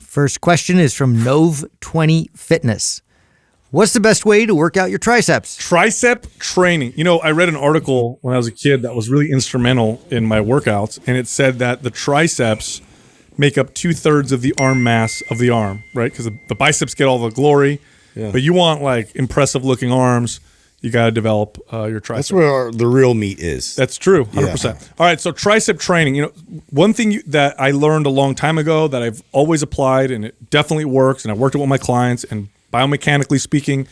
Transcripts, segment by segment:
First question is from Nove20 Fitness. What's the best way to work out your triceps? Tricep training. You know, I read an article when I was a kid that was really instrumental in my workouts, and it said that the triceps make up 2/3 of the arm mass of the arm, right? Because the biceps get all the glory, but you want like impressive looking arms, you got to develop your triceps. That's where the real meat is. That's true, 100%. All right, so tricep training. You know, one thing that I learned a long time ago that I've always applied, and it definitely works, and I worked it with my clients, and biomechanically speaking,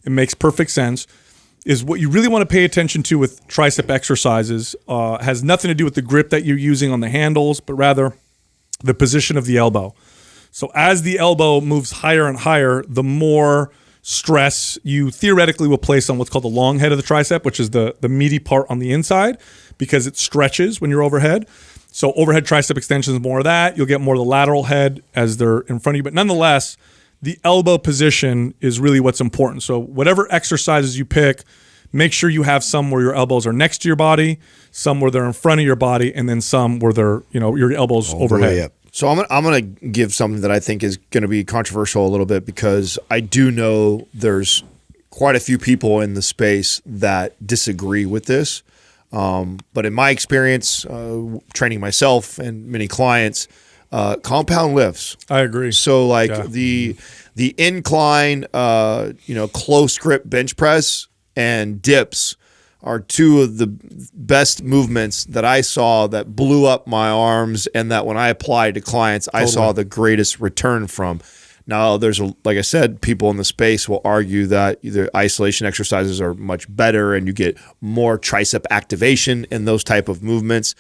it makes perfect sense, is what you really want to pay attention to with tricep exercises has nothing to do with the grip that you're using on the handles, but rather the position of the elbow. So as the elbow moves higher and higher, the more stress you theoretically will place on what's called the long head of the tricep, which is the meaty part on the inside, because it stretches when you're overhead. So overhead tricep extension is more of that. You'll get more of the lateral head as they're in front of you. But nonetheless, the elbow position is really what's important. So whatever exercises you pick, make sure you have some where your elbows are next to your body, some where they're in front of your body, and then some where they're, you know, your elbows overhead. So I'm gonna give something that I think is gonna be controversial a little bit, because I do know there's quite a few people in the space that disagree with this. But in my experience, training myself and many clients, compound lifts. I agree. So like the incline, close grip bench press and dips are two of the best movements that I saw that blew up my arms, and that when I applied to clients, I saw the greatest return from. Now, like I said, people in the space will argue that either isolation exercises are much better and you get more tricep activation in those type of movements.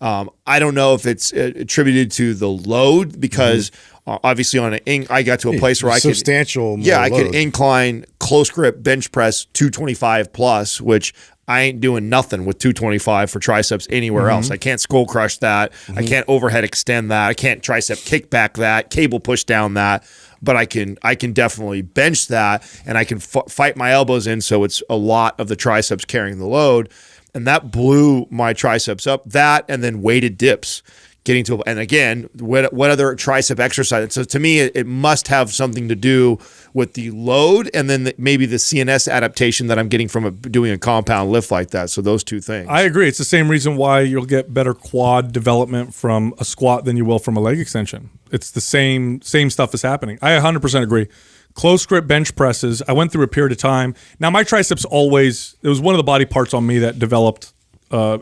I don't know if it's attributed to the load, because obviously I got to a place where I could I could incline close grip bench press 225 plus, which I ain't doing nothing with 225 for triceps anywhere else. I can't skull crush that. I can't overhead extend that. I can't tricep kick back that, cable push down that. But I can definitely bench that, and I can fight my elbows in, so it's a lot of the triceps carrying the load. And that blew my triceps up. That, and then weighted dips, getting to, and again, what other tricep exercise? So to me, it must have something to do with the load, and then maybe the CNS adaptation that I'm getting from doing a compound lift like that. So those two things. I agree. It's the same reason why you'll get better quad development from a squat than you will from a leg extension. It's the same stuff is happening. I 100% agree. Close grip bench presses, I went through a period of time. Now, my triceps it was one of the body parts on me that developed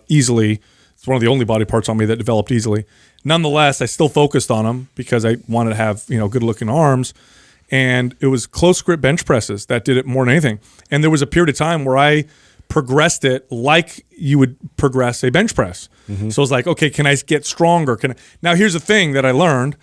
easily. It's one of the only body parts on me that developed easily. Nonetheless, I still focused on them because I wanted to have, good looking arms. And it was close grip bench presses that did it more than anything. And there was a period of time where I progressed it like you would progress a bench press. So it's like, okay, can I get stronger? Now, here's the thing that I learned.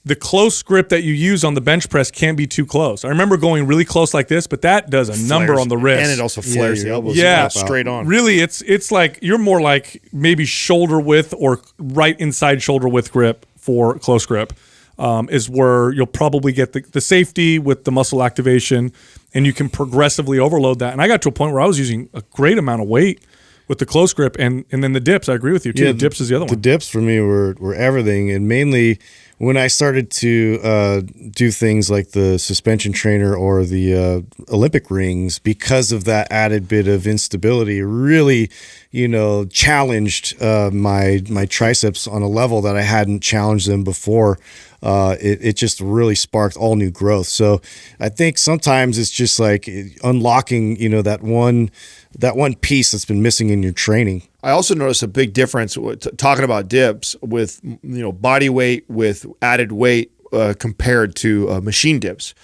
The close grip that you use on the bench press can't be too close. I remember going really close like this, but that does a number on the wrist. And it also flares the elbows straight on. Really, it's like you're more like maybe shoulder width or right inside shoulder width grip for close grip is where you'll probably get the safety with the muscle activation, and you can progressively overload that. And I got to a point where I was using a great amount of weight with the close grip, and then the dips. I agree with you too. The dips is the other one. The dips for me were everything, and mainly when I started to do things like the suspension trainer or the Olympic rings, because of that added bit of instability, really, challenged my triceps on a level that I hadn't challenged them before. It just really sparked all new growth. So I think sometimes it's just like unlocking, that one piece that's been missing in your training. I also noticed a big difference talking about dips with body weight with added weight compared to machine dips,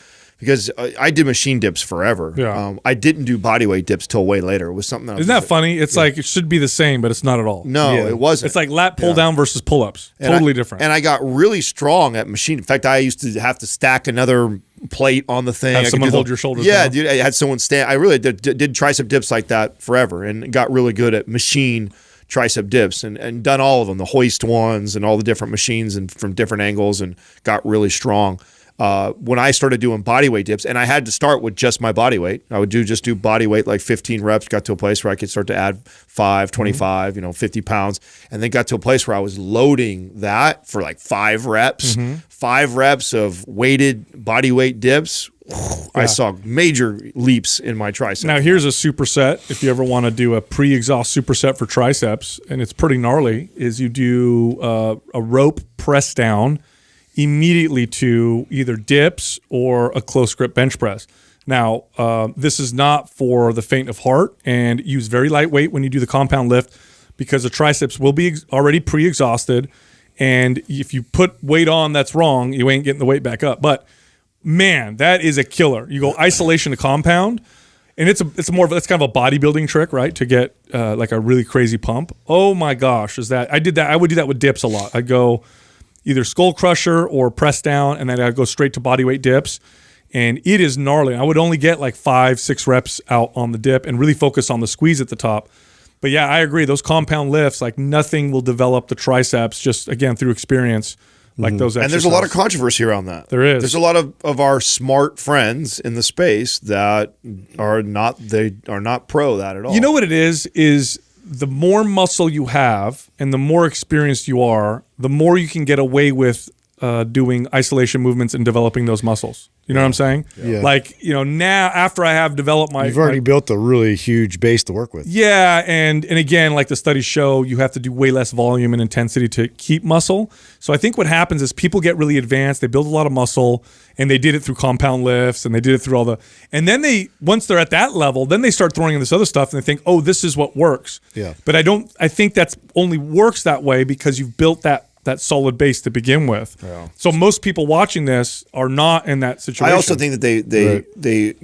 because I did machine dips forever. Yeah. I didn't do body weight dips till way later. It was something that Isn't that funny? It's like it should be the same, but it's not at all. No, it wasn't. It's like lat pull down versus pull-ups. Totally different. And I got really strong at machine. In fact, I used to have to stack another plate on the thing. Have someone hold your shoulders down. Dude, I had someone stand. I really did tricep dips like that forever, and got really good at machine tricep dips, and done all of them, the hoist ones and all the different machines and from different angles, and got really strong. when I started doing body weight dips, and I had to start with just my body weight. I would just do body weight, like 15 reps, got to a place where I could start to add 5, 25, 50 pounds, and then got to a place where I was loading that for like 5 reps, 5 reps of weighted body weight dips. I saw major leaps in my triceps. Now here's a superset. If you ever want to do a pre-exhaust superset for triceps, and it's pretty gnarly, is you do a rope press down immediately to either dips or a close grip bench press. Now, this is not for the faint of heart, and use very lightweight when you do the compound lift, because the triceps will be already pre-exhausted, and if you put weight on that's wrong, you ain't getting the weight back up. But man, that is a killer. You go isolation to compound, and it's kind of a bodybuilding trick, right? To get like a really crazy pump. Oh my gosh, I would do that with dips a lot. I'd go either skull crusher or press down, and then I'd go straight to body weight dips. And it is gnarly. I would only get like 5-6 reps out on the dip and really focus on the squeeze at the top. But yeah, I agree. Those compound lifts, like nothing will develop the triceps, just again through experience, like those exercises. And there's a lot of controversy around that. There is. There's a lot of our smart friends in the space that are not pro that at all. You know what it is the more muscle you have and the more experienced you are, the more you can get away with doing isolation movements and developing those muscles. You know what I'm saying? Yeah. Like, now after I have developed You've already built a really huge base to work with. Yeah, and again, like the studies show, you have to do way less volume and intensity to keep muscle. So I think what happens is people get really advanced, they build a lot of muscle, and they did it through compound lifts, and they did it through and then once they're at that level, then they start throwing in this other stuff, and they think, oh, this is what works. Yeah. But I think that's only works that way because you've built that solid base to begin with. Yeah. So most people watching this are not in that situation. I also think that they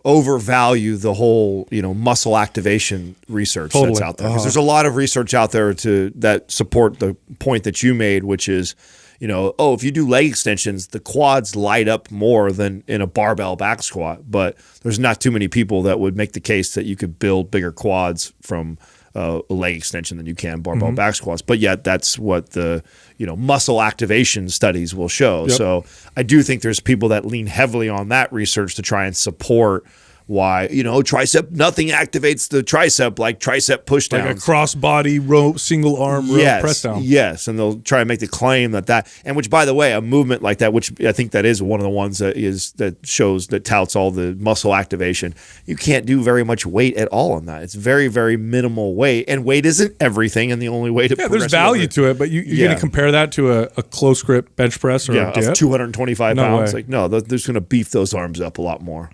overvalue the whole muscle activation research that's out there. Because there's a lot of research out there that support the point that you made, which is if you do leg extensions, the quads light up more than in a barbell back squat. But there's not too many people that would make the case that you could build bigger quads from a leg extension than you can barbell back squats. But yet that's what the muscle activation studies will show. Yep. So I do think there's people that lean heavily on that research to try and support why tricep, nothing activates the tricep like tricep push downs. Like a cross body row, single arm row press down. Yes, and they'll try and make the claim that and which, by the way, a movement like that, which I think that is one of the ones that touts all the muscle activation. You can't do very much weight at all on that. It's very, very minimal weight, and weight isn't everything. And the only way to there's value to it, but you're going to compare that to a close grip bench press or a dip? Of 225 no pounds. Way. Like no, there's going to beef those arms up a lot more.